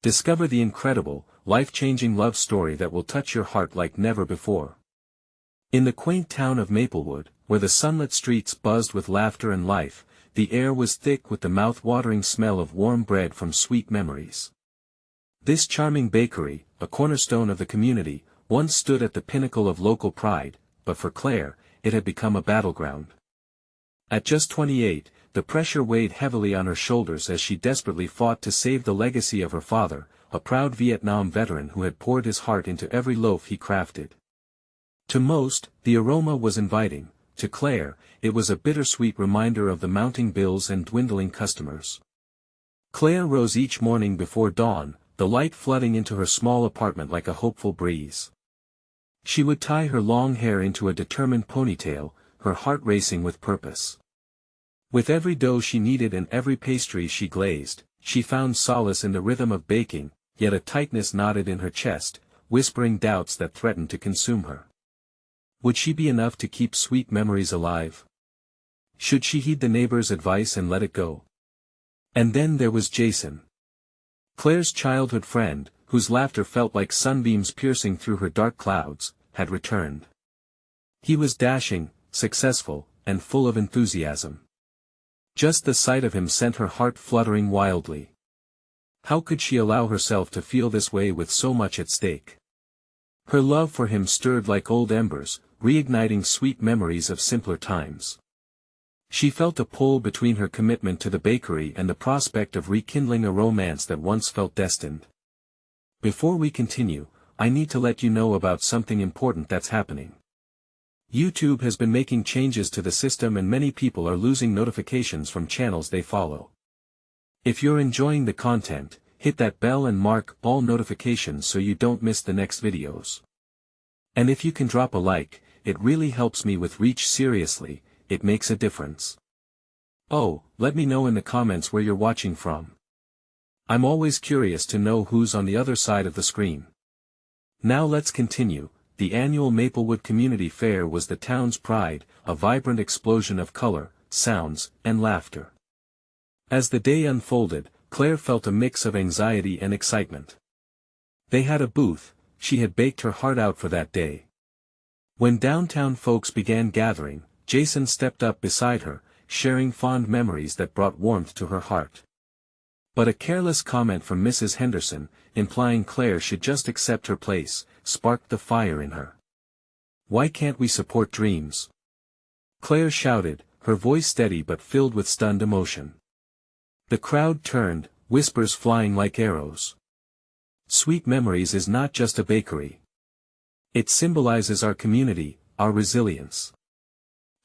Discover the incredible, life-changing love story that will touch your heart like never before. In the quaint town of Maplewood, where the sunlit streets buzzed with laughter and life, the air was thick with the mouth-watering smell of warm bread from sweet memories. This charming bakery, a cornerstone of the community, once stood at the pinnacle of local pride, but for Claire, it had become a battleground. At just 28, the pressure weighed heavily on her shoulders as she desperately fought to save the legacy of her father, a proud Vietnam veteran who had poured his heart into every loaf he crafted. To most, the aroma was inviting; to Claire, it was a bittersweet reminder of the mounting bills and dwindling customers. Claire rose each morning before dawn, the light flooding into her small apartment like a hopeful breeze. She would tie her long hair into a determined ponytail, her heart racing with purpose. With every dough she kneaded and every pastry she glazed, she found solace in the rhythm of baking, yet a tightness knotted in her chest, whispering doubts that threatened to consume her. Would she be enough to keep sweet memories alive? Should she heed the neighbor's advice and let it go? And then there was Jason. Claire's childhood friend, whose laughter felt like sunbeams piercing through her dark clouds, had returned. He was dashing, successful, and full of enthusiasm. Just the sight of him sent her heart fluttering wildly. How could she allow herself to feel this way with so much at stake? Her love for him stirred like old embers, reigniting sweet memories of simpler times. She felt a pull between her commitment to the bakery and the prospect of rekindling a romance that once felt destined. Before we continue, I need to let you know about something important that's happening. YouTube has been making changes to the system and many people are losing notifications from channels they follow. If you're enjoying the content, hit that bell and mark all notifications so you don't miss the next videos. And if you can drop a like, it really helps me with reach. Seriously, it makes a difference. Oh, let me know in the comments where you're watching from. I'm always curious to know who's on the other side of the screen. Now let's continue. The annual Maplewood Community Fair was the town's pride, a vibrant explosion of color, sounds, and laughter. As the day unfolded, Claire felt a mix of anxiety and excitement. They had a booth; she had baked her heart out for that day. When downtown folks began gathering, Jason stepped up beside her, sharing fond memories that brought warmth to her heart. But a careless comment from Mrs. Henderson, implying Claire should just accept her place, sparked the fire in her. "Why can't we support dreams?" Claire shouted, her voice steady but filled with stunned emotion. The crowd turned, whispers flying like arrows. Sweet Memories is not just a bakery. It symbolizes our community, our resilience.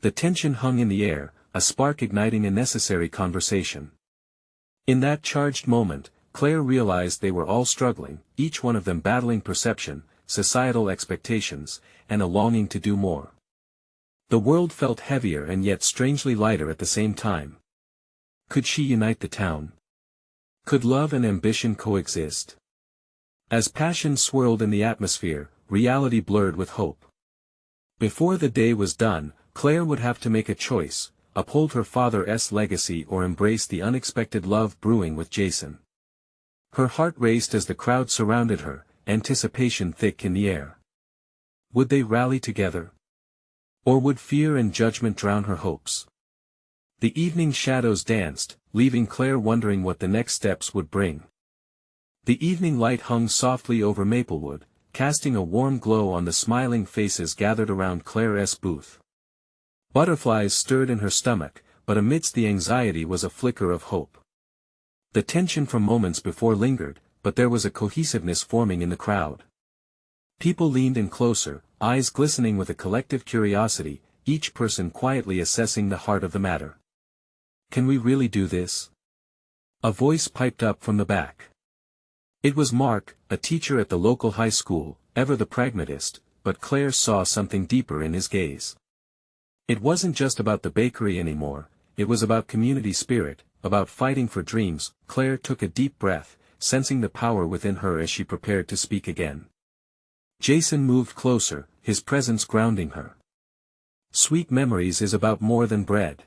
The tension hung in the air, a spark igniting a necessary conversation. In that charged moment, Claire realized they were all struggling, each one of them battling perception, societal expectations, and a longing to do more. The world felt heavier and yet strangely lighter at the same time. Could she unite the town? Could love and ambition coexist? As passion swirled in the atmosphere, reality blurred with hope. Before the day was done, Claire would have to make a choice: uphold her father's legacy or embrace the unexpected love brewing with Jason. Her heart raced as the crowd surrounded her, anticipation thick in the air. Would they rally together? Or would fear and judgment drown her hopes? The evening shadows danced, leaving Claire wondering what the next steps would bring. The evening light hung softly over Maplewood, casting a warm glow on the smiling faces gathered around Claire's booth. Butterflies stirred in her stomach, but amidst the anxiety was a flicker of hope. The tension from moments before lingered, but there was a cohesiveness forming in the crowd. People leaned in closer, eyes glistening with a collective curiosity, each person quietly assessing the heart of the matter. "Can we really do this?" A voice piped up from the back. It was Mark, a teacher at the local high school, ever the pragmatist, but Claire saw something deeper in his gaze. It wasn't just about the bakery anymore, it was about community spirit, about fighting for dreams. Claire took a deep breath, sensing the power within her as she prepared to speak again. Jason moved closer, his presence grounding her. "Sweet Memories is about more than bread.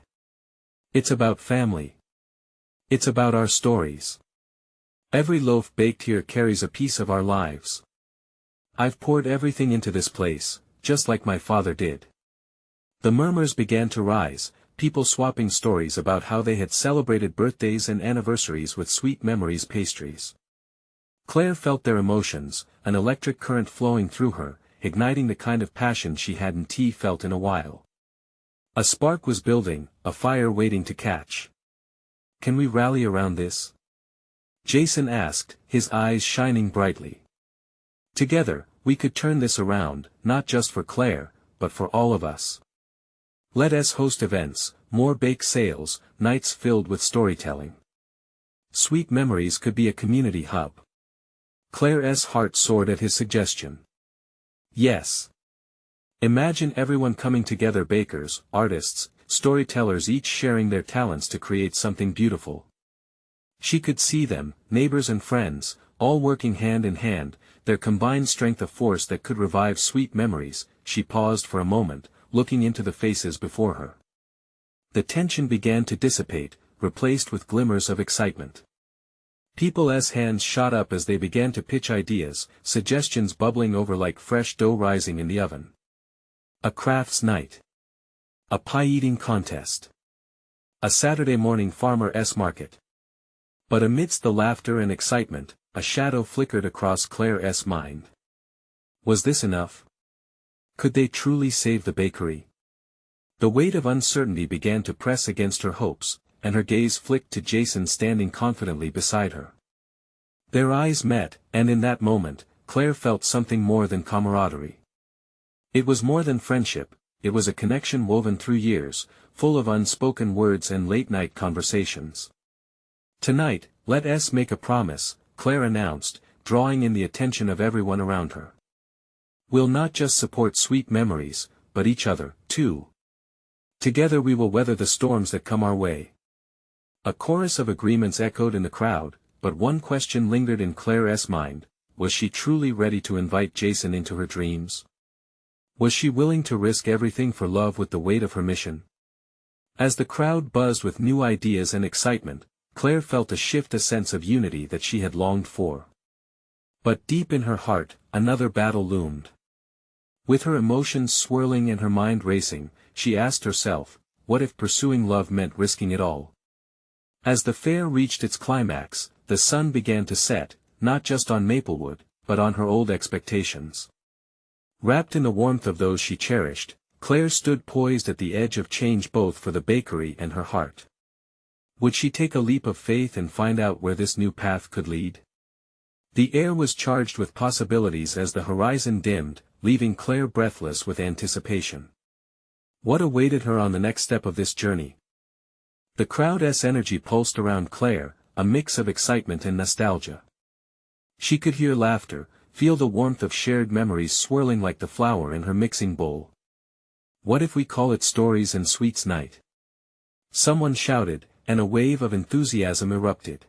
It's about family. It's about our stories. Every loaf baked here carries a piece of our lives. I've poured everything into this place, just like my father did. The murmurs began to rise, people swapping stories about how they had celebrated birthdays and anniversaries with sweet memories pastries. Claire felt their emotions, an electric current flowing through her, igniting the kind of passion she hadn't felt in a while. A spark was building, a fire waiting to catch. Can we rally around this? Jason asked, his eyes shining brightly. Together, we could turn this around, not just for Claire, but for all of us. Let us host events, more bake sales, nights filled with storytelling. Sweet Memories could be a community hub. Claire's heart soared at his suggestion. Yes. Imagine everyone coming together, bakers, artists, storytellers, each sharing their talents to create something beautiful. She could see them, neighbors and friends, all working hand in hand, their combined strength a force that could revive sweet memories. She paused for a moment, looking into the faces before her. The tension began to dissipate, replaced with glimmers of excitement. People's hands shot up as they began to pitch ideas, suggestions bubbling over like fresh dough rising in the oven. A crafts night. A pie-eating contest. A Saturday morning farmer's market. But amidst the laughter and excitement, a shadow flickered across Claire's mind. Was this enough? Could they truly save the bakery? The weight of uncertainty began to press against her hopes, and her gaze flicked to Jason standing confidently beside her. Their eyes met, and in that moment, Claire felt something more than camaraderie. It was more than friendship, it was a connection woven through years, full of unspoken words and late-night conversations. Tonight, let us make a promise, Claire announced, drawing in the attention of everyone around her. We'll not just support sweet memories, but each other, too. Together we will weather the storms that come our way. A chorus of agreements echoed in the crowd, but one question lingered in Claire's mind: was she truly ready to invite Jason into her dreams? Was she willing to risk everything for love with the weight of her mission? As the crowd buzzed with new ideas and excitement, Claire felt a shift, a sense of unity that she had longed for. But deep in her heart, another battle loomed. With her emotions swirling and her mind racing, she asked herself, what if pursuing love meant risking it all? As the fair reached its climax, the sun began to set, not just on Maplewood, but on her old expectations. Wrapped in the warmth of those she cherished, Claire stood poised at the edge of change, both for the bakery and her heart. Would she take a leap of faith and find out where this new path could lead? The air was charged with possibilities as the horizon dimmed, leaving Claire breathless with anticipation. What awaited her on the next step of this journey? The crowd's energy pulsed around Claire, a mix of excitement and nostalgia. She could hear laughter, feel the warmth of shared memories swirling like the flour in her mixing bowl. What if we call it Stories and Sweets Night? Someone shouted, and a wave of enthusiasm erupted.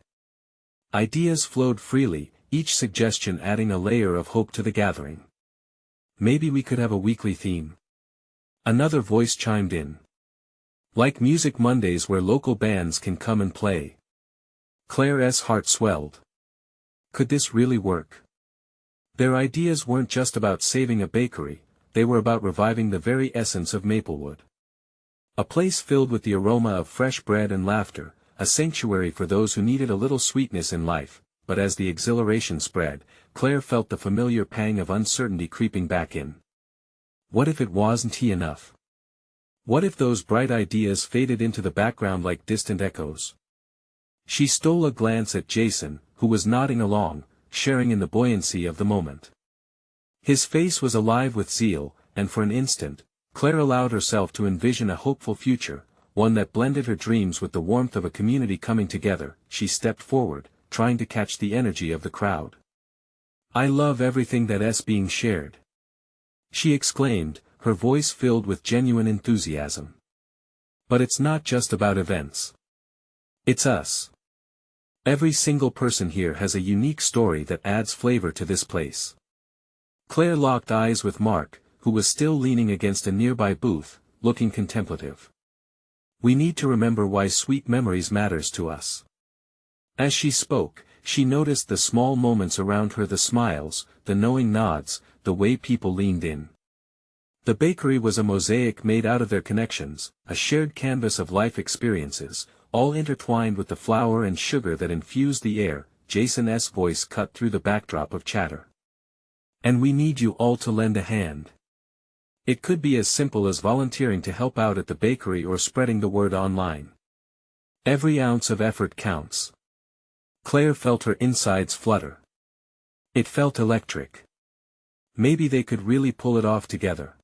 Ideas flowed freely, each suggestion adding a layer of hope to the gathering. Maybe we could have a weekly theme. Another voice chimed in. Like Music Mondays, where local bands can come and play. Claire's heart swelled. Could this really work? Their ideas weren't just about saving a bakery, they were about reviving the very essence of Maplewood. A place filled with the aroma of fresh bread and laughter, a sanctuary for those who needed a little sweetness in life. But as the exhilaration spread, Claire felt the familiar pang of uncertainty creeping back in. What if it wasn't enough? What if those bright ideas faded into the background like distant echoes? She stole a glance at Jason, who was nodding along, sharing in the buoyancy of the moment. His face was alive with zeal, and for an instant, Claire allowed herself to envision a hopeful future, one that blended her dreams with the warmth of a community coming together. She stepped forward, trying to catch the energy of the crowd. I love everything that's being shared, she exclaimed, her voice filled with genuine enthusiasm. But it's not just about events. It's us. Every single person here has a unique story that adds flavor to this place. Claire locked eyes with Mark, who was still leaning against a nearby booth, looking contemplative. We need to remember why sweet memories matters to us. As she spoke, she noticed the small moments around her, the smiles, the knowing nods, the way people leaned in. The bakery was a mosaic made out of their connections, a shared canvas of life experiences, all intertwined with the flour and sugar that infused the air. Jason's voice cut through the backdrop of chatter. And we need you all to lend a hand. It could be as simple as volunteering to help out at the bakery or spreading the word online. Every ounce of effort counts. Claire felt her insides flutter. It felt electric. Maybe they could really pull it off together.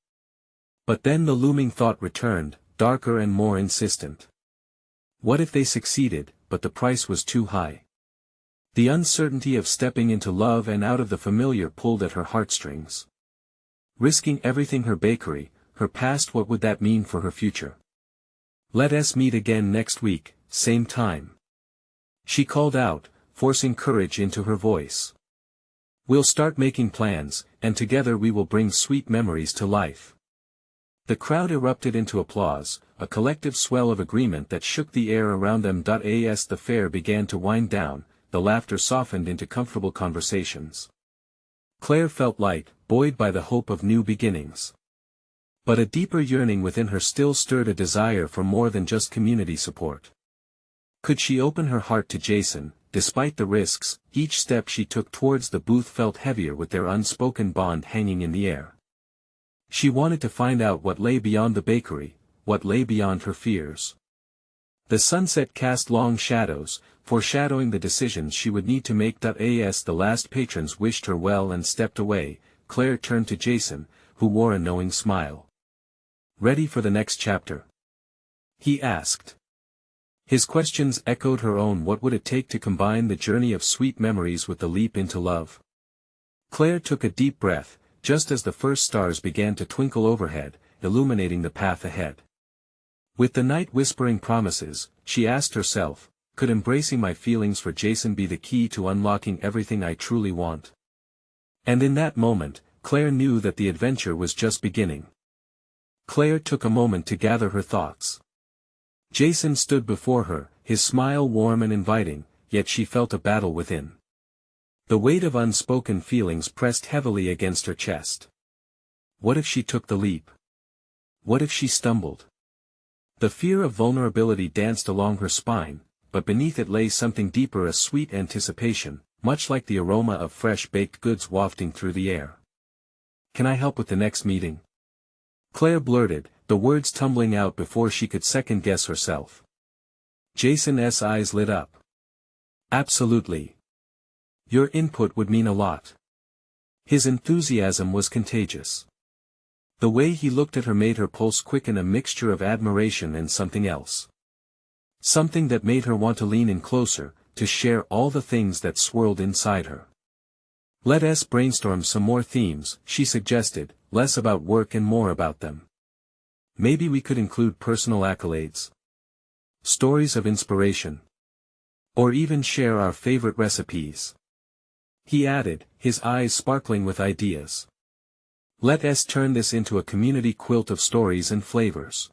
But then the looming thought returned, darker and more insistent. What if they succeeded, but the price was too high? The uncertainty of stepping into love and out of the familiar pulled at her heartstrings. Risking everything, her bakery, her past, what would that mean for her future? Let us meet again next week, same time. She called out, forcing courage into her voice. We'll start making plans, and together we will bring sweet memories to life. The crowd erupted into applause, a collective swell of agreement that shook the air around them. As the fair began to wind down, the laughter softened into comfortable conversations. Claire felt light, buoyed by the hope of new beginnings. But a deeper yearning within her still stirred, a desire for more than just community support. Could she open her heart to Jason? Despite the risks, each step she took towards the booth felt heavier with their unspoken bond hanging in the air. She wanted to find out what lay beyond the bakery, what lay beyond her fears. The sunset cast long shadows, foreshadowing the decisions she would need to make. As the last patrons wished her well and stepped away, Claire turned to Jason, who wore a knowing smile. Ready for the next chapter? He asked. His questions echoed her own. What would it take to combine the journey of sweet memories with the leap into love? Claire took a deep breath, just as the first stars began to twinkle overhead, illuminating the path ahead. With the night whispering promises, she asked herself, could embracing my feelings for Jason be the key to unlocking everything I truly want? And in that moment, Claire knew that the adventure was just beginning. Claire took a moment to gather her thoughts. Jason stood before her, his smile warm and inviting, yet she felt a battle within. The weight of unspoken feelings pressed heavily against her chest. What if she took the leap? What if she stumbled? The fear of vulnerability danced along her spine, but beneath it lay something deeper, a sweet anticipation, much like the aroma of fresh baked goods wafting through the air. Can I help with the next meeting? Claire blurted, the words tumbling out before she could second-guess herself. Jason's eyes lit up. Absolutely. Your input would mean a lot. His enthusiasm was contagious. The way he looked at her made her pulse quicken, a mixture of admiration and something else. Something that made her want to lean in closer, to share all the things that swirled inside her. Let us brainstorm some more themes, she suggested, less about work and more about them. Maybe we could include personal accolades, stories of inspiration, or even share our favorite recipes. He added, his eyes sparkling with ideas. Let us turn this into a community quilt of stories and flavors.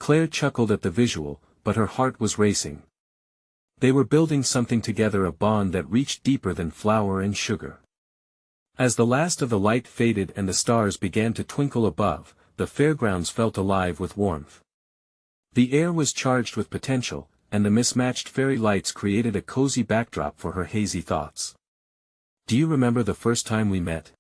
Claire chuckled at the visual, but her heart was racing. They were building something together, a bond that reached deeper than flour and sugar. As the last of the light faded and the stars began to twinkle above, the fairgrounds felt alive with warmth. The air was charged with potential, and the mismatched fairy lights created a cozy backdrop for her hazy thoughts. Do you remember the first time we met?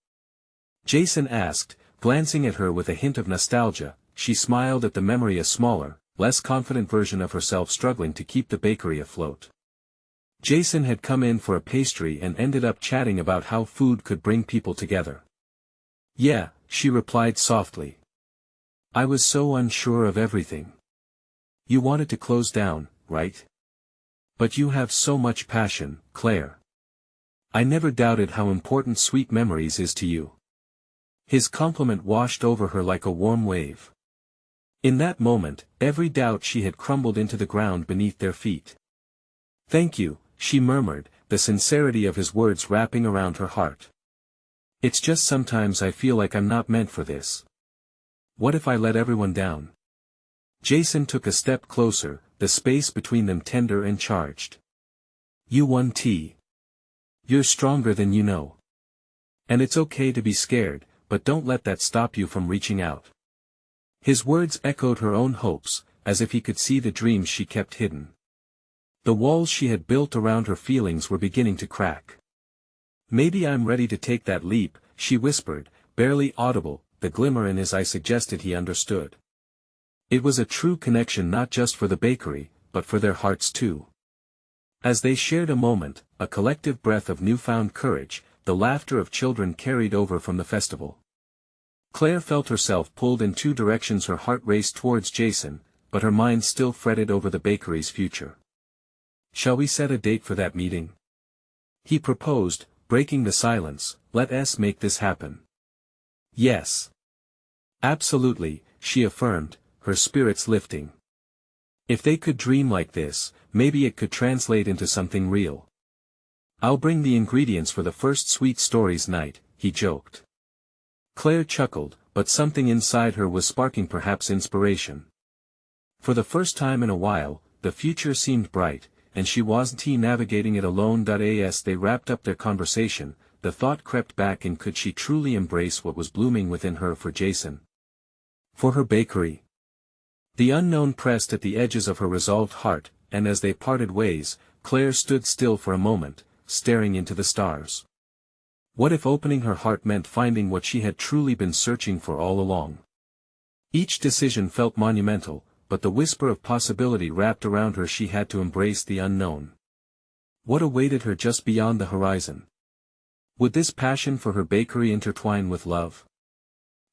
Jason asked, glancing at her with a hint of nostalgia. She smiled at the memory, a smaller, less confident version of herself struggling to keep the bakery afloat. Jason had come in for a pastry and ended up chatting about how food could bring people together. Yeah, she replied softly. I was so unsure of everything. You wanted to close down, right? But you have so much passion, Claire. I never doubted how important sweet memories is to you. His compliment washed over her like a warm wave. In that moment, every doubt she had crumbled into the ground beneath their feet. Thank you, she murmured, the sincerity of his words wrapping around her heart. It's just sometimes I feel like I'm not meant for this. What if I let everyone down? Jason took a step closer, the space between them tender and charged. You won tea. You're stronger than you know. And it's okay to be scared, but don't let that stop you from reaching out. His words echoed her own hopes, as if he could see the dreams she kept hidden. The walls she had built around her feelings were beginning to crack. Maybe I'm ready to take that leap, she whispered, barely audible. The glimmer in his eye suggested he understood. It was a true connection not just for the bakery, but for their hearts too. As they shared a moment, a collective breath of newfound courage, the laughter of children carried over from the festival. Claire felt herself pulled in two directions. Her heart raced towards Jason, but her mind still fretted over the bakery's future. Shall we set a date for that meeting? He proposed, breaking the silence. Let's make this happen. Yes. Absolutely, she affirmed, her spirits lifting. If they could dream like this, maybe it could translate into something real. I'll bring the ingredients for the first sweet stories night, he joked. Claire chuckled, but something inside her was sparking perhaps inspiration. For the first time in a while, the future seemed bright, and she wasn't navigating it alone. As they wrapped up their conversation, the thought crept back, and could she truly embrace what was blooming within her for Jason? For her bakery? The unknown pressed at the edges of her resolved heart, and as they parted ways, Claire stood still for a moment, staring into the stars. What if opening her heart meant finding what she had truly been searching for all along? Each decision felt monumental, but the whisper of possibility wrapped around her. She had to embrace the unknown. What awaited her just beyond the horizon? Would this passion for her bakery intertwine with love?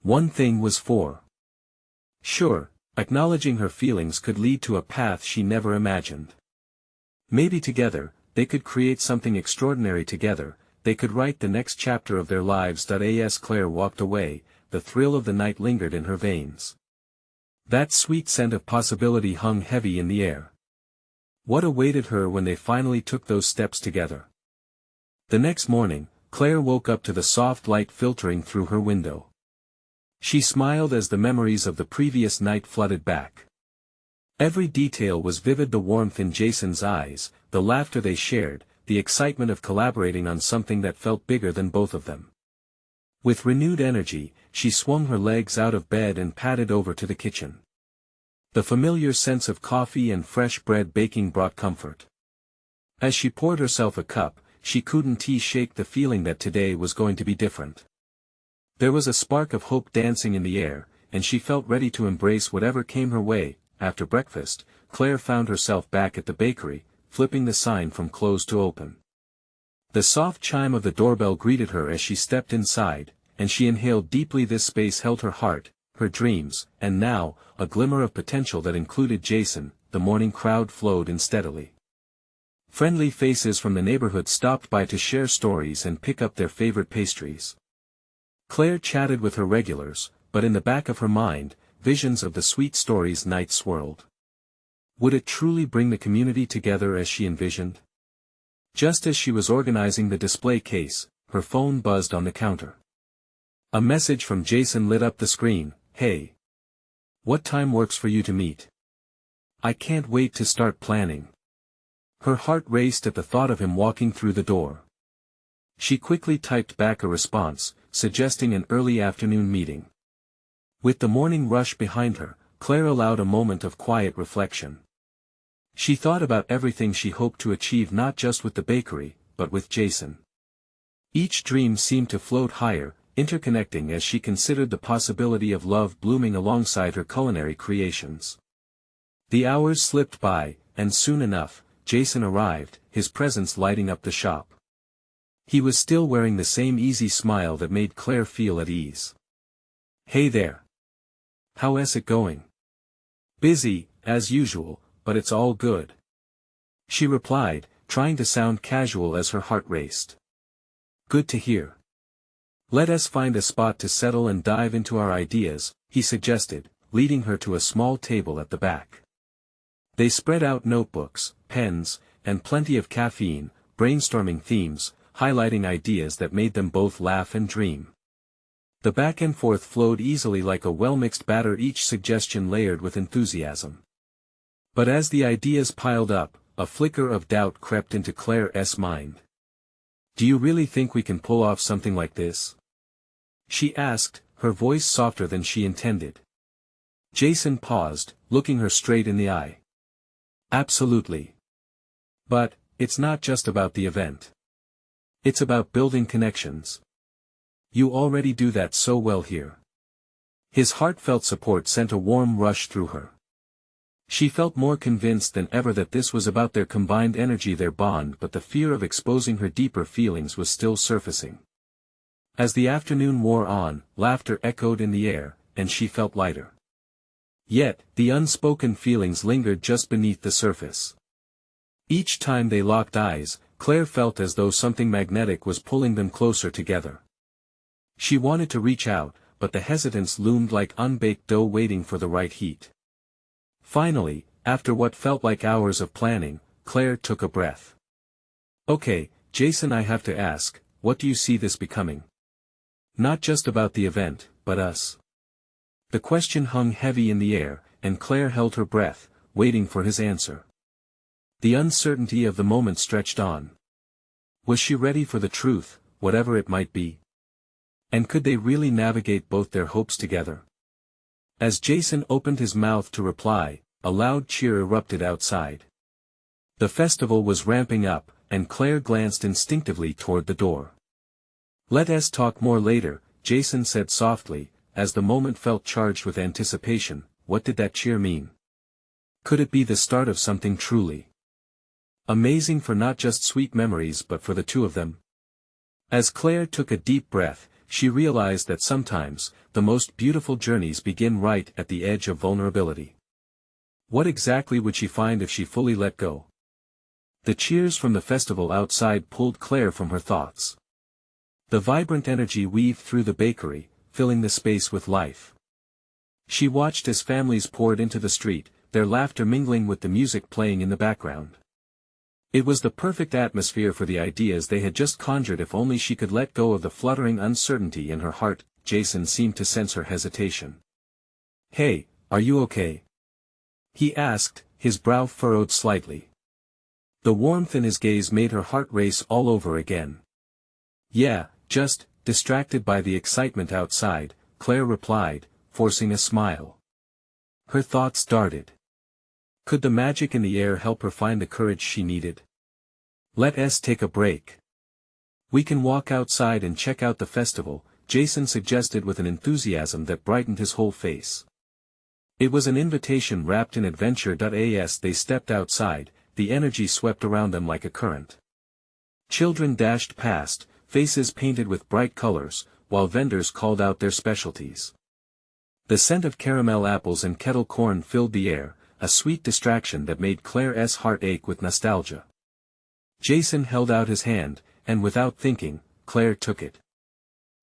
One thing was for sure, acknowledging her feelings could lead to a path she never imagined. Maybe together, they could create something extraordinary together. They could write the next chapter of their lives. As Claire walked away, the thrill of the night lingered in her veins. That sweet scent of possibility hung heavy in the air. What awaited her when they finally took those steps together? The next morning, Claire woke up to the soft light filtering through her window. She smiled as the memories of the previous night flooded back. Every detail was vivid: the warmth in Jason's eyes, the laughter they shared, the excitement of collaborating on something that felt bigger than both of them. With renewed energy, she swung her legs out of bed and padded over to the kitchen. The familiar sense of coffee and fresh bread baking brought comfort. As she poured herself a cup, she couldn't shake the feeling that today was going to be different. There was a spark of hope dancing in the air, and she felt ready to embrace whatever came her way. After breakfast, Claire found herself back at the bakery, flipping the sign from closed to open. The soft chime of the doorbell greeted her as she stepped inside, and she inhaled deeply. This space held her heart, her dreams, and now, a glimmer of potential that included Jason. The morning crowd flowed in steadily. Friendly faces from the neighborhood stopped by to share stories and pick up their favorite pastries. Claire chatted with her regulars, but in the back of her mind, visions of the sweet stories night swirled. Would it truly bring the community together as she envisioned? Just as she was organizing the display case, her phone buzzed on the counter. A message from Jason lit up the screen. Hey. What time works for you to meet? I can't wait to start planning. Her heart raced at the thought of him walking through the door. She quickly typed back a response, suggesting an early afternoon meeting. With the morning rush behind her, Claire allowed a moment of quiet reflection. She thought about everything she hoped to achieve, not just with the bakery, but with Jason. Each dream seemed to float higher, interconnecting as she considered the possibility of love blooming alongside her culinary creations. The hours slipped by, and soon enough, Jason arrived, his presence lighting up the shop. He was still wearing the same easy smile that made Claire feel at ease. Hey there. How's it going? Busy, as usual, but it's all good. She replied, trying to sound casual as her heart raced. Good to hear. Let us find a spot to settle and dive into our ideas, he suggested, leading her to a small table at the back. They spread out notebooks, pens, and plenty of caffeine, brainstorming themes, highlighting ideas that made them both laugh and dream. The back and forth flowed easily like a well-mixed batter, each suggestion layered with enthusiasm. But as the ideas piled up, a flicker of doubt crept into Claire's mind. Do you really think we can pull off something like this? She asked, her voice softer than she intended. Jason paused, looking her straight in the eye. Absolutely. But, it's not just about the event. It's about building connections. You already do that so well here. His heartfelt support sent a warm rush through her. She felt more convinced than ever that this was about their combined energy, their bond, but the fear of exposing her deeper feelings was still surfacing. As the afternoon wore on, laughter echoed in the air, and she felt lighter. Yet, the unspoken feelings lingered just beneath the surface. Each time they locked eyes, Claire felt as though something magnetic was pulling them closer together. She wanted to reach out, but the hesitance loomed like unbaked dough waiting for the right heat. Finally, after what felt like hours of planning, Claire took a breath. Okay, Jason, I have to ask, what do you see this becoming? Not just about the event, but us. The question hung heavy in the air, and Claire held her breath, waiting for his answer. The uncertainty of the moment stretched on. Was she ready for the truth, whatever it might be? And could they really navigate both their hopes together? As Jason opened his mouth to reply, a loud cheer erupted outside. The festival was ramping up, and Claire glanced instinctively toward the door. Let us talk more later, Jason said softly, as the moment felt charged with anticipation. What did that cheer mean? Could it be the start of something truly amazing, for not just sweet memories but for the two of them? As Claire took a deep breath, she realized that sometimes, the most beautiful journeys begin right at the edge of vulnerability. What exactly would she find if she fully let go? The cheers from the festival outside pulled Claire from her thoughts. The vibrant energy weaved through the bakery, filling the space with life. She watched as families poured into the street, their laughter mingling with the music playing in the background. It was the perfect atmosphere for the ideas they had just conjured if only she could let go of the fluttering uncertainty in her heart. Jason seemed to sense her hesitation. Hey, are you okay? He asked, his brow furrowed slightly. The warmth in his gaze made her heart race all over again. Yeah, just, distracted by the excitement outside, Claire replied, forcing a smile. Her thoughts darted. Could the magic in the air help her find the courage she needed? Let us take a break. We can walk outside and check out the festival, Jason suggested with an enthusiasm that brightened his whole face. It was an invitation wrapped in adventure. As they stepped outside, the energy swept around them like a current. Children dashed past, faces painted with bright colors, while vendors called out their specialties. The scent of caramel apples and kettle corn filled the air, a sweet distraction that made Claire's heart ache with nostalgia. Jason held out his hand, and without thinking, Claire took it.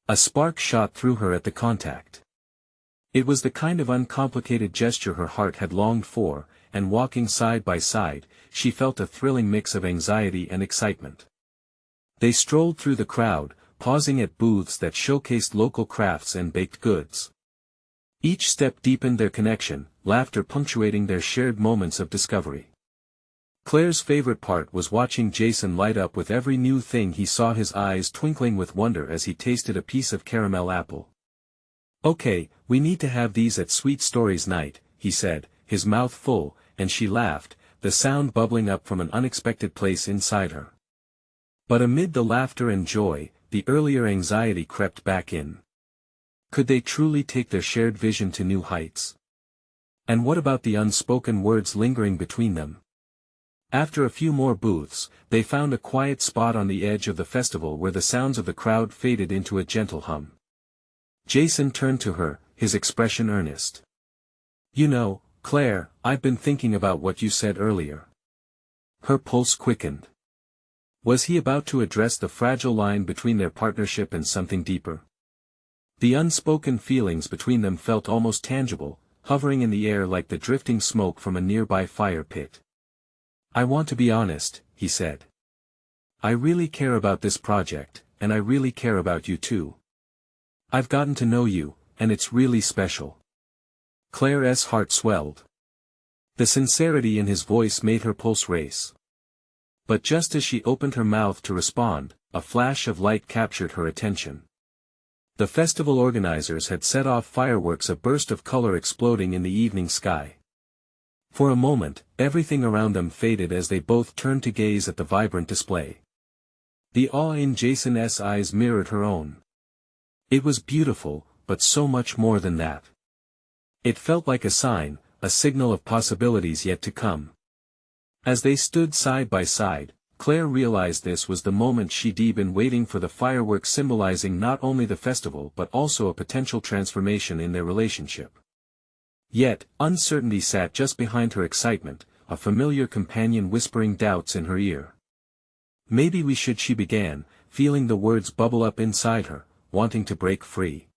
A spark shot through her at the contact. It was the kind of uncomplicated gesture her heart had longed for, and walking side by side, she felt a thrilling mix of anxiety and excitement. They strolled through the crowd, pausing at booths that showcased local crafts and baked goods. Each step deepened their connection, laughter punctuating their shared moments of discovery. Claire's favorite part was watching Jason light up with every new thing he saw, his eyes twinkling with wonder as he tasted a piece of caramel apple. Okay, we need to have these at Sweet Stories night, he said, his mouth full, and she laughed, the sound bubbling up from an unexpected place inside her. But amid the laughter and joy, the earlier anxiety crept back in. Could they truly take their shared vision to new heights? And what about the unspoken words lingering between them? After a few more booths, they found a quiet spot on the edge of the festival where the sounds of the crowd faded into a gentle hum. Jason turned to her, his expression earnest. You know, Claire, I've been thinking about what you said earlier. Her pulse quickened. Was he about to address the fragile line between their partnership and something deeper? The unspoken feelings between them felt almost tangible, hovering in the air like the drifting smoke from a nearby fire pit. I want to be honest, he said. I really care about this project, and I really care about you too. I've gotten to know you, and it's really special. Claire's heart swelled. The sincerity in his voice made her pulse race. But just as she opened her mouth to respond, a flash of light captured her attention. The festival organizers had set off fireworks, a burst of color exploding in the evening sky. For a moment, everything around them faded as they both turned to gaze at the vibrant display. The awe in Jason's eyes mirrored her own. It was beautiful, but so much more than that. It felt like a sign, a signal of possibilities yet to come. As they stood side by side, Claire realized this was the moment she'd been waiting for, the fireworks symbolizing not only the festival but also a potential transformation in their relationship. Yet, uncertainty sat just behind her excitement, a familiar companion whispering doubts in her ear. "Maybe we should," she began, feeling the words bubble up inside her, wanting to break free.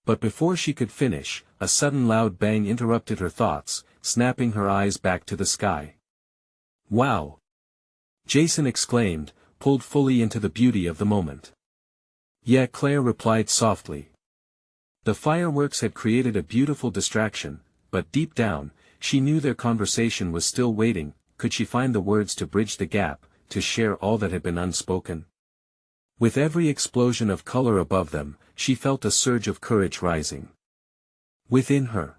But before she could finish, a sudden loud bang interrupted her thoughts, snapping her eyes back to the sky. "Wow!" Jason exclaimed, pulled fully into the beauty of the moment. "Yeah," Claire replied softly. The fireworks had created a beautiful distraction, but deep down, she knew their conversation was still waiting. Could she find the words to bridge the gap, to share all that had been unspoken? With every explosion of color above them, she felt a surge of courage rising within her.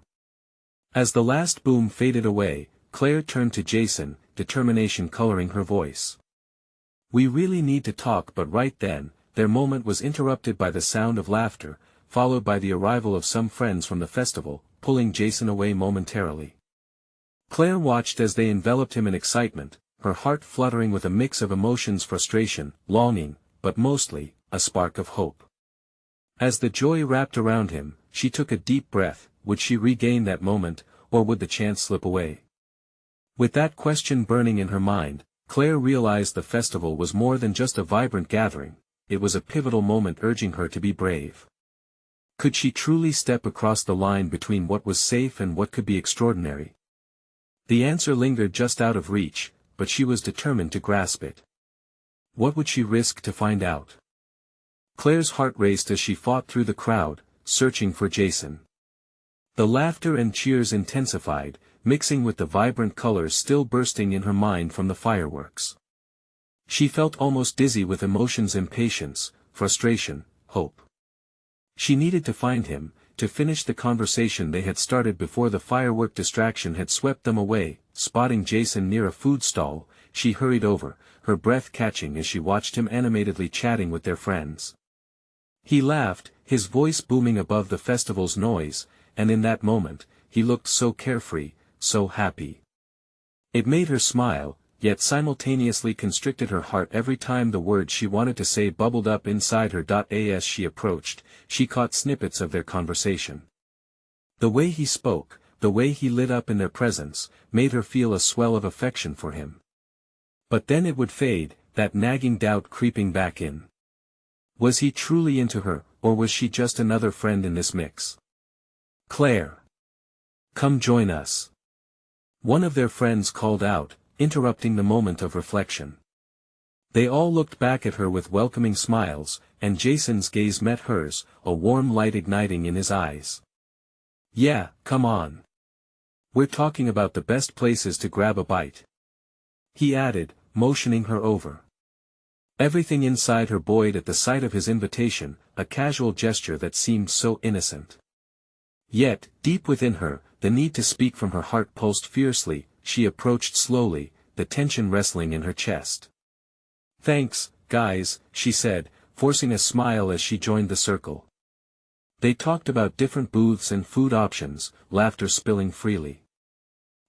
As the last boom faded away, Claire turned to Jason, determination coloring her voice. "We really need to talk," but right then, their moment was interrupted by the sound of laughter, followed by the arrival of some friends from the festival, pulling Jason away momentarily. Claire watched as they enveloped him in excitement, her heart fluttering with a mix of emotions: frustration, longing, but mostly, a spark of hope. As the joy wrapped around him, she took a deep breath. Would she regain that moment, or would the chance slip away? With that question burning in her mind, Claire realized the festival was more than just a vibrant gathering, it was a pivotal moment urging her to be brave. Could she truly step across the line between what was safe and what could be extraordinary? The answer lingered just out of reach, but she was determined to grasp it. What would she risk to find out? Claire's heart raced as she fought through the crowd, searching for Jason. The laughter and cheers intensified, mixing with the vibrant colors still bursting in her mind from the fireworks. She felt almost dizzy with emotions: impatience, frustration, hope. She needed to find him, to finish the conversation they had started before the firework distraction had swept them away. Spotting Jason near a food stall, she hurried over, her breath catching as she watched him animatedly chatting with their friends. He laughed, his voice booming above the festival's noise, and in that moment, he looked so carefree, so happy. It made her smile, yet simultaneously constricted her heart every time the words she wanted to say bubbled up inside her. As she approached, she caught snippets of their conversation. The way he spoke, the way he lit up in their presence, made her feel a swell of affection for him. But then it would fade, that nagging doubt creeping back in. Was he truly into her, or was she just another friend in this mix? "Claire! Come join us!" One of their friends called out, interrupting the moment of reflection. They all looked back at her with welcoming smiles, and Jason's gaze met hers, a warm light igniting in his eyes. "Yeah, come on. We're talking about the best places to grab a bite," he added, motioning her over. Everything inside her buoyed at the sight of his invitation, a casual gesture that seemed so innocent. Yet, deep within her, the need to speak from her heart pulsed fiercely. She approached slowly, the tension wrestling in her chest. "Thanks, guys," she said, forcing a smile as she joined the circle. They talked about different booths and food options, laughter spilling freely.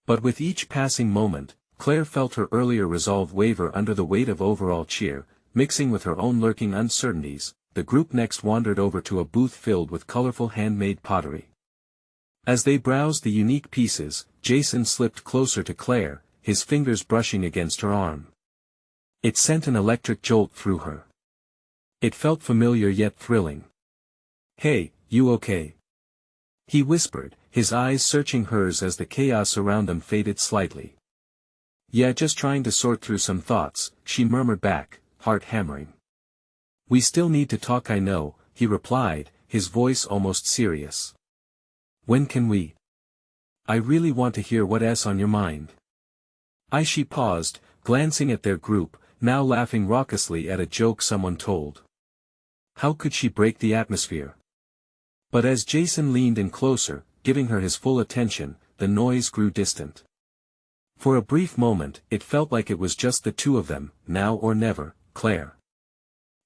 But with each passing moment, Claire felt her earlier resolve waver under the weight of overall cheer, mixing with her own lurking uncertainties. The group next wandered over to a booth filled with colorful handmade pottery. As they browsed the unique pieces, Jason slipped closer to Claire, his fingers brushing against her arm. It sent an electric jolt through her. It felt familiar yet thrilling. "Hey, you okay?" he whispered, his eyes searching hers as the chaos around them faded slightly. "Yeah, just trying to sort through some thoughts," she murmured back, heart hammering. "We still need to talk, I know," he replied, his voice almost serious. "When can we? I really want to hear what's on your mind." She paused, glancing at their group, now laughing raucously at a joke someone told. How could she break the atmosphere? But as Jason leaned in closer, giving her his full attention, the noise grew distant. For a brief moment, it felt like it was just the two of them, now or never, Claire.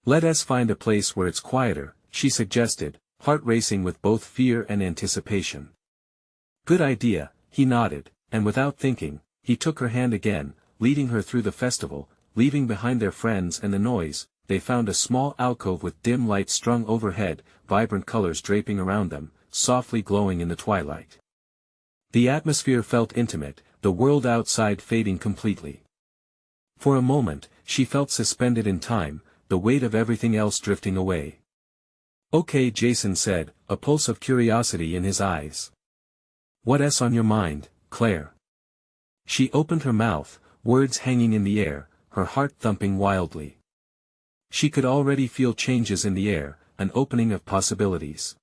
Let us find a place where it's quieter, she suggested, heart racing with both fear and anticipation. Good idea, he nodded, and without thinking, he took her hand again, leading her through the festival, leaving behind their friends and the noise. They found a small alcove with dim lights strung overhead, vibrant colors draping around them, softly glowing in the twilight. The atmosphere felt intimate, the world outside fading completely. For a moment, she felt suspended in time, the weight of everything else drifting away. Okay, Jason said, a pulse of curiosity in his eyes. What's on your mind, Claire? She opened her mouth, words hanging in the air, her heart thumping wildly. She could already feel changes in the air, an opening of possibilities.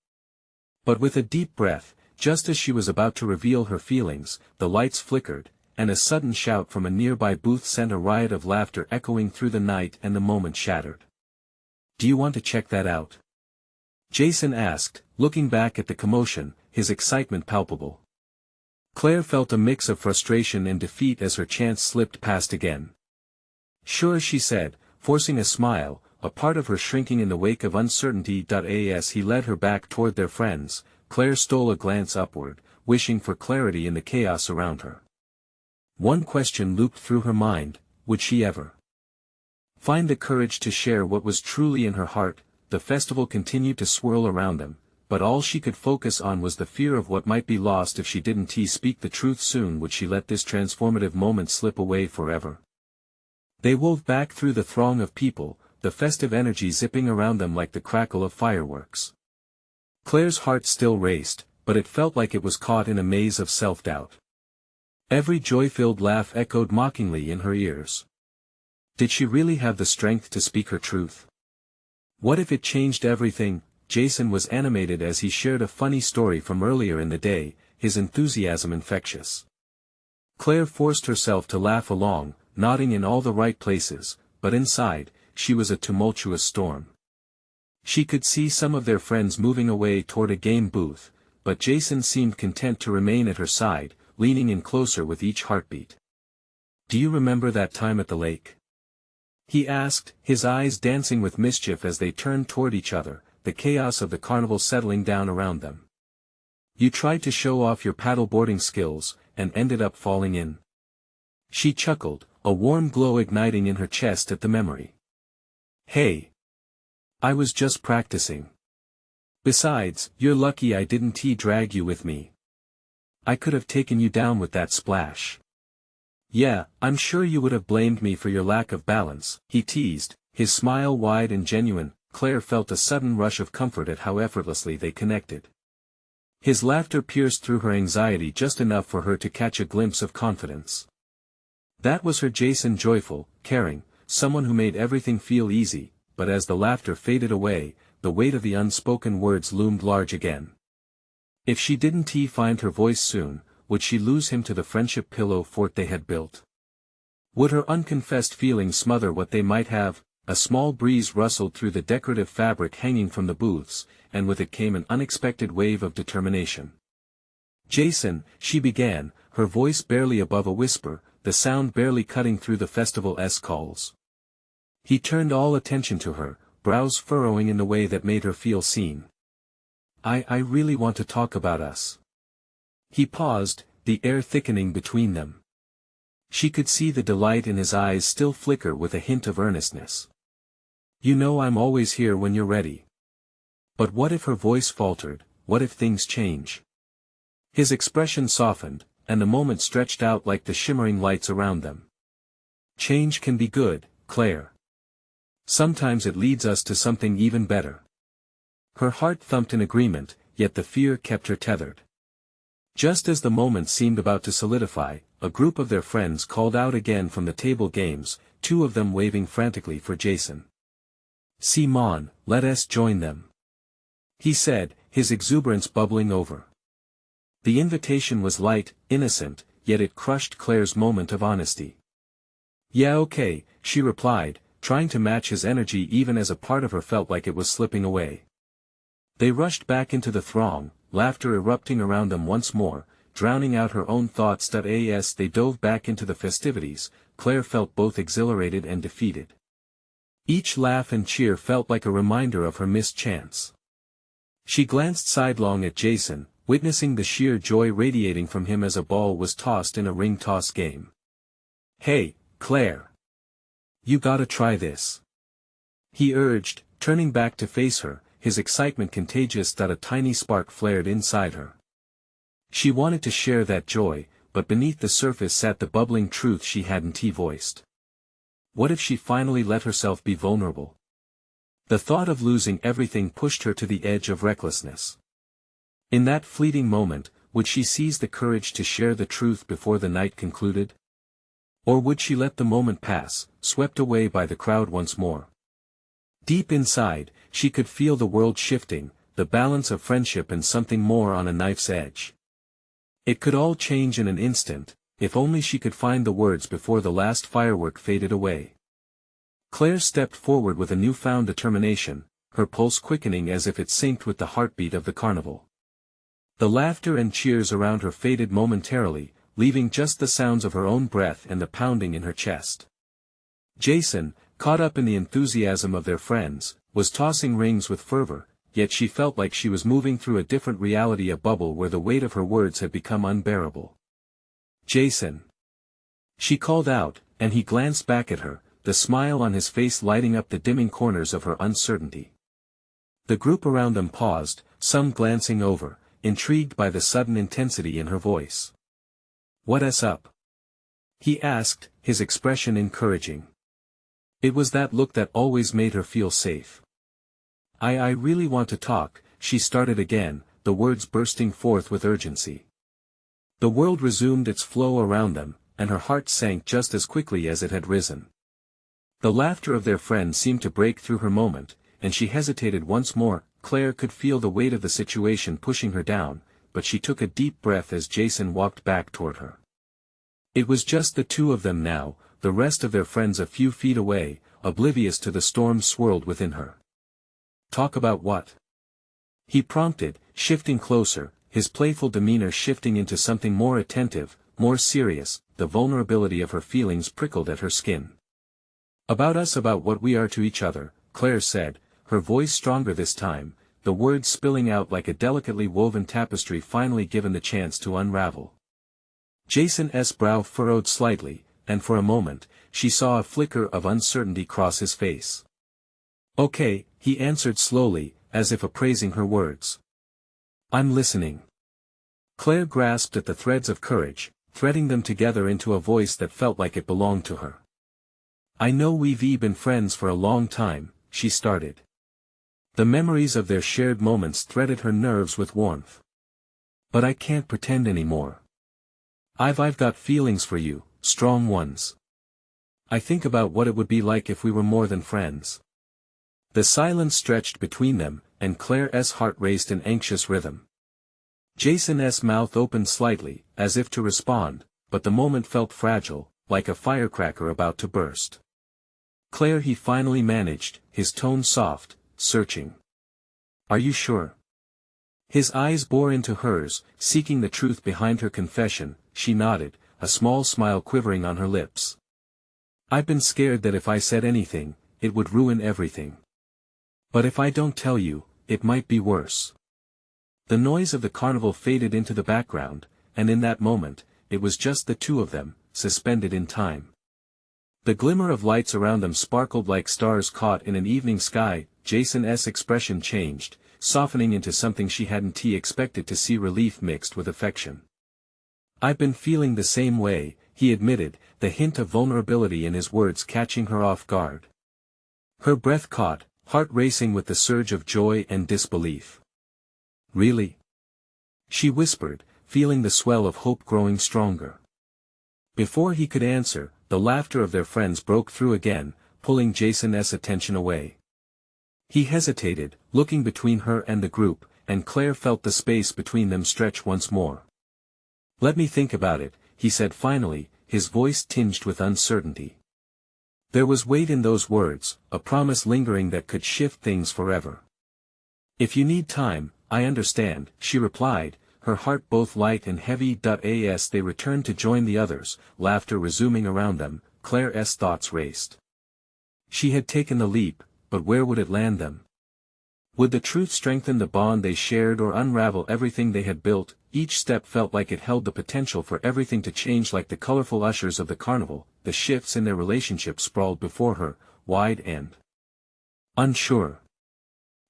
But with a deep breath, just as she was about to reveal her feelings, the lights flickered, and a sudden shout from a nearby booth sent a riot of laughter echoing through the night, and the moment shattered. Do you want to check that out? Jason asked, looking back at the commotion, his excitement palpable. Claire felt a mix of frustration and defeat as her chance slipped past again. Sure, she said, forcing a smile, a part of her shrinking in the wake of uncertainty. As he led her back toward their friends, Claire stole a glance upward, wishing for clarity in the chaos around her. One question looped through her mind: would she ever find the courage to share what was truly in her heart? The festival continued to swirl around them, but all she could focus on was the fear of what might be lost if she didn't speak the truth soon. Would she let this transformative moment slip away forever? They wove back through the throng of people, the festive energy zipping around them like the crackle of fireworks. Claire's heart still raced, but it felt like it was caught in a maze of self-doubt. Every joy-filled laugh echoed mockingly in her ears. Did she really have the strength to speak her truth? What if it changed everything? Jason was animated as he shared a funny story from earlier in the day, his enthusiasm infectious. Claire forced herself to laugh along, nodding in all the right places, but inside, she was a tumultuous storm. She could see some of their friends moving away toward a game booth, but Jason seemed content to remain at her side, leaning in closer with each heartbeat. Do you remember that time at the lake? He asked, his eyes dancing with mischief as they turned toward each other, the chaos of the carnival settling down around them. You tried to show off your paddleboarding skills, and ended up falling in. She chuckled, a warm glow igniting in her chest at the memory. Hey! I was just practicing. Besides, you're lucky I didn't drag you with me. I could have taken you down with that splash. Yeah, I'm sure you would have blamed me for your lack of balance, he teased, his smile wide and genuine. Claire felt a sudden rush of comfort at how effortlessly they connected. His laughter pierced through her anxiety just enough for her to catch a glimpse of confidence. That was her Jason, joyful, caring, someone who made everything feel easy. But as the laughter faded away, the weight of the unspoken words loomed large again. If she didn't find her voice soon, would she lose him to the friendship pillow fort they had built? Would her unconfessed feelings smother what they might have? A small breeze rustled through the decorative fabric hanging from the booths, and with it came an unexpected wave of determination. Jason, she began, her voice barely above a whisper, the sound barely cutting through the festival's calls. He turned all attention to her, brows furrowing in the way that made her feel seen. I really want to talk about us. He paused, the air thickening between them. She could see the delight in his eyes still flicker with a hint of earnestness. You know I'm always here when you're ready. But what if her voice faltered? What if things change? His expression softened, and the moment stretched out like the shimmering lights around them. Change can be good, Claire. Sometimes it leads us to something even better. Her heart thumped in agreement, yet the fear kept her tethered. Just as the moment seemed about to solidify, a group of their friends called out again from the table games, two of them waving frantically for Jason. Simon, let us join them. He said, his exuberance bubbling over. The invitation was light, innocent, yet it crushed Claire's moment of honesty. Yeah, okay, she replied, trying to match his energy even as a part of her felt like it was slipping away. They rushed back into the throng, laughter erupting around them once more, drowning out her own thoughts. As they dove back into the festivities, Claire felt both exhilarated and defeated. Each laugh and cheer felt like a reminder of her missed chance. She glanced sidelong at Jason, witnessing the sheer joy radiating from him as a ball was tossed in a ring toss game. Hey, Claire. You gotta try this. He urged, turning back to face her, his excitement contagious. A tiny spark flared inside her. She wanted to share that joy, but beneath the surface sat the bubbling truth she hadn't voiced. What if she finally let herself be vulnerable? The thought of losing everything pushed her to the edge of recklessness. In that fleeting moment, would she seize the courage to share the truth before the night concluded? Or would she let the moment pass, swept away by the crowd once more? Deep inside, she could feel the world shifting, the balance of friendship and something more on a knife's edge. It could all change in an instant, if only she could find the words before the last firework faded away. Claire stepped forward with a newfound determination, her pulse quickening as if it synced with the heartbeat of the carnival. The laughter and cheers around her faded momentarily, leaving just the sounds of her own breath and the pounding in her chest. Jason, caught up in the enthusiasm of their friends, was tossing rings with fervor, yet she felt like she was moving through a different reality, a bubble where the weight of her words had become unbearable. Jason. She called out, and he glanced back at her, the smile on his face lighting up the dimming corners of her uncertainty. The group around them paused, some glancing over, intrigued by the sudden intensity in her voice. "What's up?" he asked, his expression encouraging. It was that look that always made her feel safe. I really want to talk," she started again, the words bursting forth with urgency. The world resumed its flow around them, and her heart sank just as quickly as it had risen. The laughter of their friends seemed to break through her moment, and she hesitated once more. Claire could feel the weight of the situation pushing her down, but she took a deep breath as Jason walked back toward her. It was just the two of them now, the rest of their friends a few feet away, oblivious to the storm swirled within her. "Talk about what?" he prompted, shifting closer, his playful demeanor shifting into something more attentive, more serious. The vulnerability of her feelings prickled at her skin. "About us, about what we are to each other," Claire said, her voice stronger this time, the words spilling out like a delicately woven tapestry finally given the chance to unravel. Jason's brow furrowed slightly, and for a moment, she saw a flicker of uncertainty cross his face. "Okay," he answered slowly, as if appraising her words. "I'm listening." Claire grasped at the threads of courage, threading them together into a voice that felt like it belonged to her. "I know we've been friends for a long time," she started. The memories of their shared moments threaded her nerves with warmth. "But I can't pretend anymore. I've got feelings for you, strong ones. I think about what it would be like if we were more than friends." The silence stretched between them, and Claire's heart raced in anxious rhythm. Jason's mouth opened slightly, as if to respond, but the moment felt fragile, like a firecracker about to burst. "Claire," he finally managed, his tone soft, searching. "Are you sure?" His eyes bore into hers, seeking the truth behind her confession. She nodded, a small smile quivering on her lips. "I've been scared that if I said anything, it would ruin everything. But if I don't tell you, it might be worse." The noise of the carnival faded into the background, and in that moment, it was just the two of them, suspended in time. The glimmer of lights around them sparkled like stars caught in an evening sky. Jason's expression changed, softening into something she hadn't expected to see, relief mixed with affection. "I've been feeling the same way," he admitted, the hint of vulnerability in his words catching her off guard. Her breath caught, heart racing with the surge of joy and disbelief. "Really?" she whispered, feeling the swell of hope growing stronger. Before he could answer, the laughter of their friends broke through again, pulling Jason's attention away. He hesitated, looking between her and the group, and Claire felt the space between them stretch once more. "Let me think about it," he said finally, his voice tinged with uncertainty. There was weight in those words, a promise lingering that could shift things forever. "If you need time, I understand," she replied, her heart both light and heavy. As they returned to join the others, laughter resuming around them, Claire's thoughts raced. She had taken the leap, but where would it land them? Would the truth strengthen the bond they shared or unravel everything they had built? Each step felt like it held the potential for everything to change, like the colorful ushers of the carnival. The shifts in their relationship sprawled before her, wide and unsure.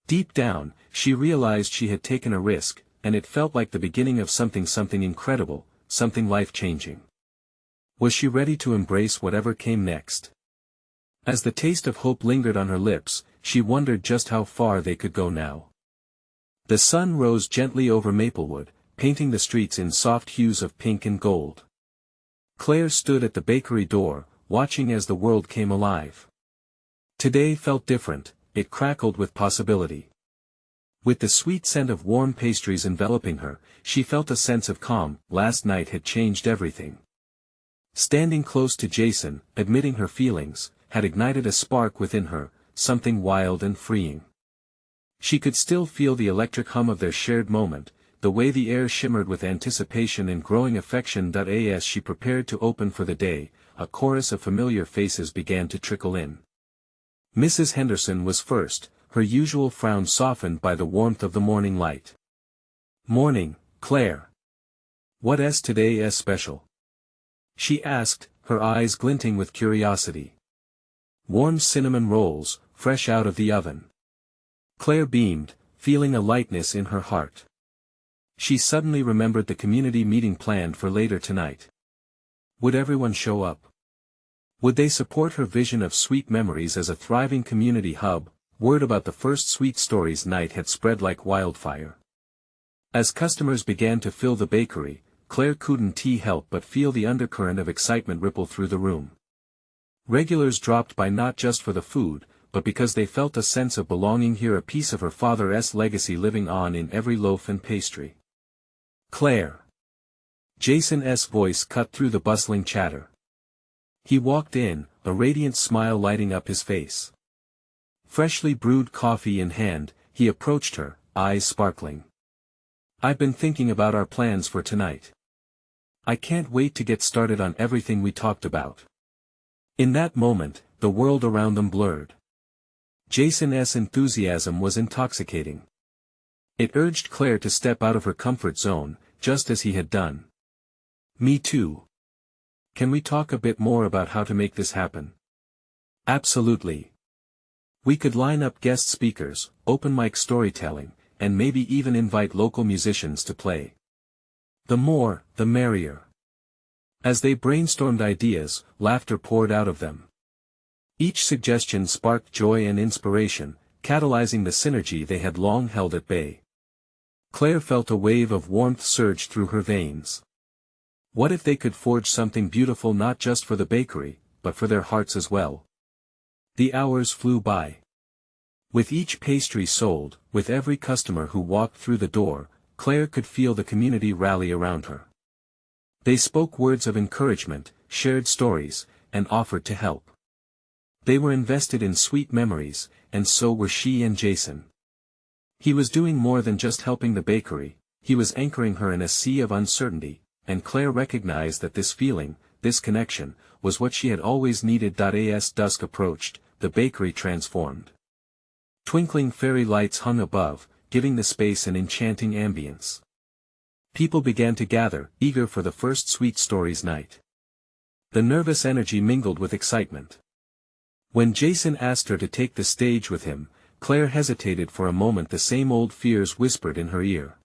Deep down, she realized she had taken a risk, and it felt like the beginning of something incredible, something life-changing. Was she ready to embrace whatever came next? As the taste of hope lingered on her lips, she wondered just how far they could go now. The sun rose gently over Maplewood, painting the streets in soft hues of pink and gold. Claire stood at the bakery door, watching as the world came alive. Today felt different, it crackled with possibility. With the sweet scent of warm pastries enveloping her, she felt a sense of calm. Last night had changed everything. Standing close to Jason, admitting her feelings, had ignited a spark within her, something wild and freeing. She could still feel the electric hum of their shared moment, the way the air shimmered with anticipation and growing affection. As she prepared to open for the day, a chorus of familiar faces began to trickle in. Mrs. Henderson was first, her usual frown softened by the warmth of the morning light. "Morning, Claire. What's today's special?" she asked, her eyes glinting with curiosity. "Warm cinnamon rolls, fresh out of the oven." Claire beamed, feeling a lightness in her heart. She suddenly remembered the community meeting planned for later tonight. Would everyone show up? Would they support her vision of Sweet Memories as a thriving community hub? Word about the first Sweet Stories night had spread like wildfire. As customers began to fill the bakery, Claire couldn't help but feel the undercurrent of excitement ripple through the room. Regulars dropped by not just for the food, but because they felt a sense of belonging here, a piece of her father's legacy living on in every loaf and pastry. "Claire." Jason's voice cut through the bustling chatter. He walked in, a radiant smile lighting up his face. Freshly brewed coffee in hand, he approached her, eyes sparkling. "I've been thinking about our plans for tonight. I can't wait to get started on everything we talked about." In that moment, the world around them blurred. Jason's enthusiasm was intoxicating. It urged Claire to step out of her comfort zone, just as he had done. "Me too. Can we talk a bit more about how to make this happen?" "Absolutely. We could line up guest speakers, open mic storytelling, and maybe even invite local musicians to play. The more, the merrier." As they brainstormed ideas, laughter poured out of them. Each suggestion sparked joy and inspiration, catalyzing the synergy they had long held at bay. Claire felt a wave of warmth surge through her veins. What if they could forge something beautiful not just for the bakery, but for their hearts as well? The hours flew by. With each pastry sold, with every customer who walked through the door, Claire could feel the community rally around her. They spoke words of encouragement, shared stories, and offered to help. They were invested in Sweet Memories, and so were she and Jason. He was doing more than just helping the bakery, he was anchoring her in a sea of uncertainty, and Claire recognized that this feeling, this connection, was what she had always needed. As dusk approached, the bakery transformed. Twinkling fairy lights hung above, giving the space an enchanting ambience. People began to gather, eager for the first Sweet Stories night. The nervous energy mingled with excitement. When Jason asked her to take the stage with him, Claire hesitated for a moment. The same old fears whispered in her ear.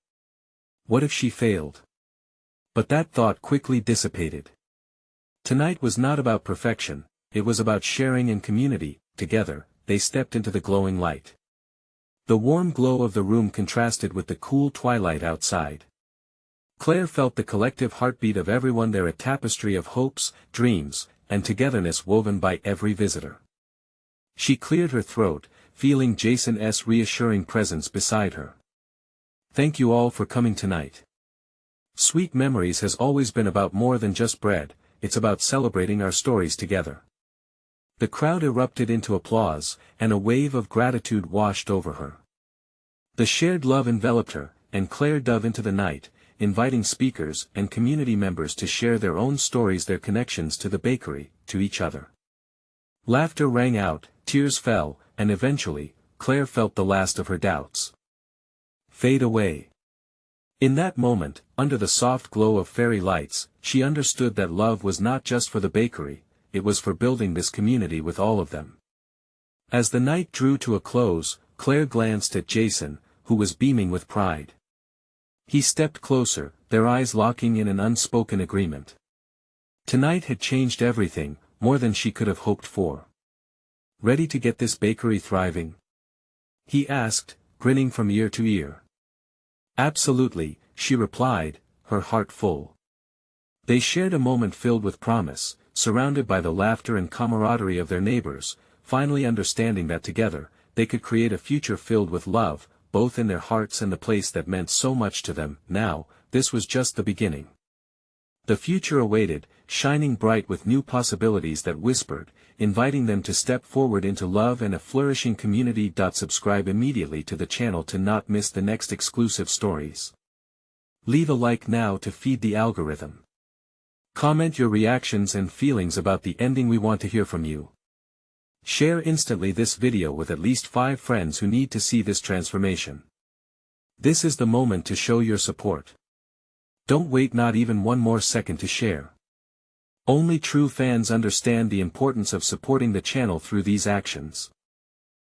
What if she failed? But that thought quickly dissipated. Tonight was not about perfection, it was about sharing and community. Together, they stepped into the glowing light. The warm glow of the room contrasted with the cool twilight outside. Claire felt the collective heartbeat of everyone there, a tapestry of hopes, dreams, and togetherness woven by every visitor. She cleared her throat, feeling Jason's reassuring presence beside her. Thank you all for coming tonight. Sweet Memories has always been about more than just bread, it's about celebrating our stories together. The crowd erupted into applause, and a wave of gratitude washed over her. The shared love enveloped her, and Claire dove into the night, inviting speakers and community members to share their own stories, their connections to the bakery, to each other. Laughter rang out, tears fell, and eventually, Claire felt the last of her doubts fade away. In that moment, under the soft glow of fairy lights, she understood that love was not just for the bakery, it was for building this community with all of them. As the night drew to a close, Claire glanced at Jason, who was beaming with pride. He stepped closer, their eyes locking in an unspoken agreement. Tonight had changed everything, more than she could have hoped for. Ready to get this bakery thriving? He asked, grinning from ear to ear. Absolutely, she replied, her heart full. They shared a moment filled with promise, surrounded by the laughter and camaraderie of their neighbors, finally understanding that together, they could create a future filled with love, both in their hearts and the place that meant so much to them. Now, this was just the beginning. The future awaited, shining bright with new possibilities that whispered, inviting them to step forward into love and a flourishing community. Subscribe immediately to the channel to not miss the next exclusive stories. Leave a like now to feed the algorithm. Comment your reactions and feelings about the ending. We want to hear from you. Share instantly this video with at least 5 friends who need to see this transformation. This is the moment to show your support. Don't wait not even one more second to share. Only true fans understand the importance of supporting the channel through these actions.